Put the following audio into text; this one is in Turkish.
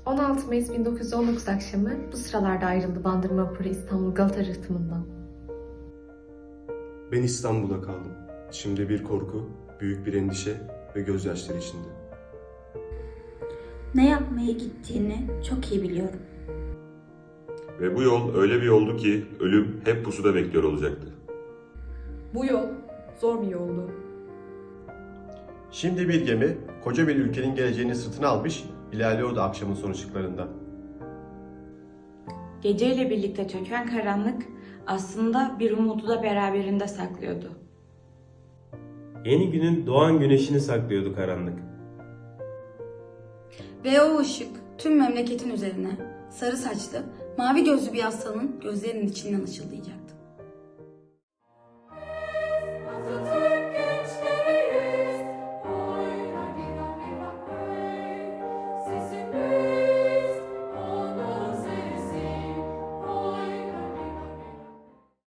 16 Mayıs 1919 akşamı bu sıralarda ayrıldı Bandırma Vapuru İstanbul Galata rıhtımından. Ben İstanbul'da kaldım. İçimde bir korku, büyük bir endişe ve gözyaşları içinde. Ne yapmaya gittiğini çok iyi biliyorum. Ve bu yol öyle bir yoldu ki ölüm hep pusuda bekliyor olacaktı. Bu yol zor bir yoldu. Şimdi bir gemi koca bir ülkenin geleceğini sırtına almış ilerliyordu akşamın son ışıklarında. Geceyle birlikte çöken karanlık aslında bir umudu da beraberinde saklıyordu. Yeni günün doğan güneşini saklıyordu karanlık. Ve o ışık tüm memleketin üzerine sarı saçlı, mavi gözlü bir aslanın gözlerinin içinden ışıldayacaktı.